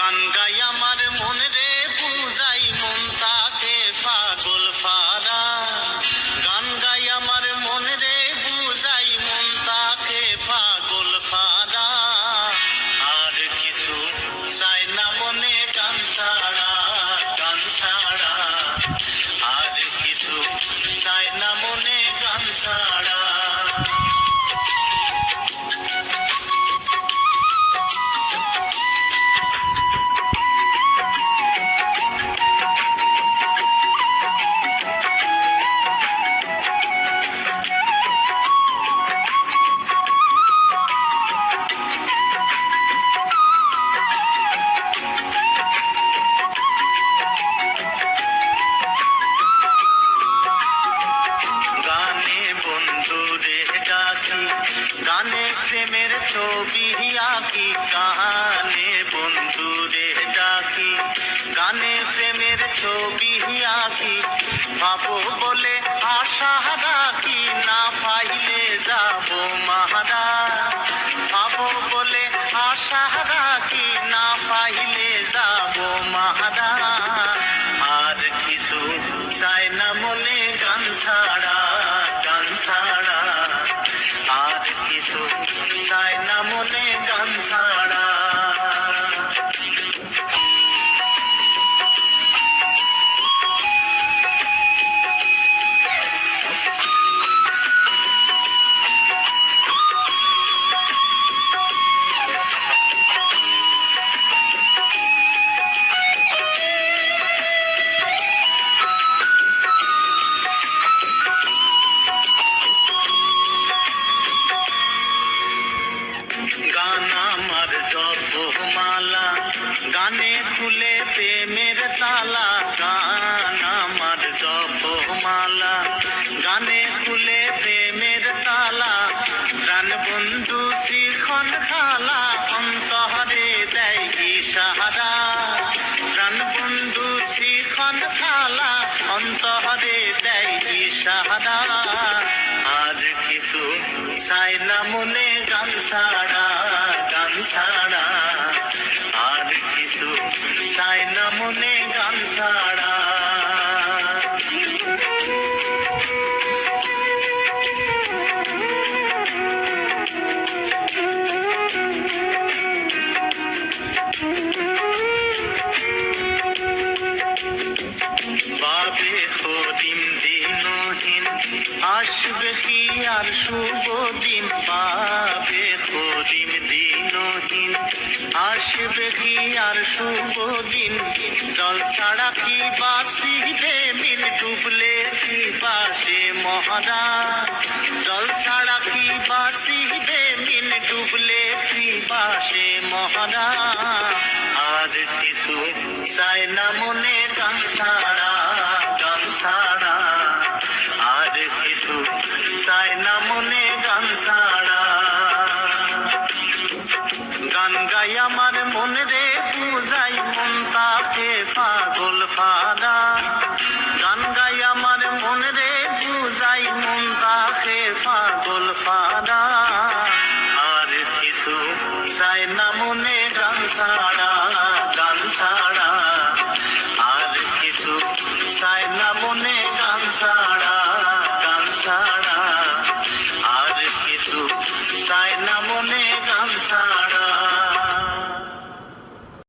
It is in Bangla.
গান গাই আমার মন রে বুঝাই মন তাকে পাগল ফারা গান গাই আমার মন রে বুঝাই মন তাকে পাগল ফারা আর কিছু চাই না মনে গান ছাড়া আর কিছু চাই না মনে গান ছাড়া গানে প্রেমের ছবি আঁকি গানে বন্ধুরে ডাকি গানে প্রেমের ছবি আঁকি পাবো বলে আশা রাখি না পাইলে যাব মাহারা পাবো বলে আশা রাখি না পাইলে যাব মাহারা আর কিছু চাই না মনে গান ছাড়া আর কিছু চাই না মনে গান ছাড়া গান আমার জপমালা গানে খুলে প্রেমের তালা গান আমার জপমালা গানে খুলে প্রেমের তালা প্রাণ বন্ধু শিখন খালা অন্তরে দেয় ইশারা প্রাণ বন্ধু শিখন খালা অন্তরে দেয় ইশারা আর কিছু চাই না মনে গান ছাড়া আর কিছু চাই না মনে গান ছাড়া বাবে করিম দিনহীন আসবে কি আর শুভ দিন পাবে করিম দিনহীন আসবে কি আর শুভ দিন জল ছাড়া কি বাসিবে মিল ডুবলে কি বাসে মহারা জল ছাড়া কি বাসিবে মিল ডুবলে কি বাসে মহারা আর কিছু চাই না মনে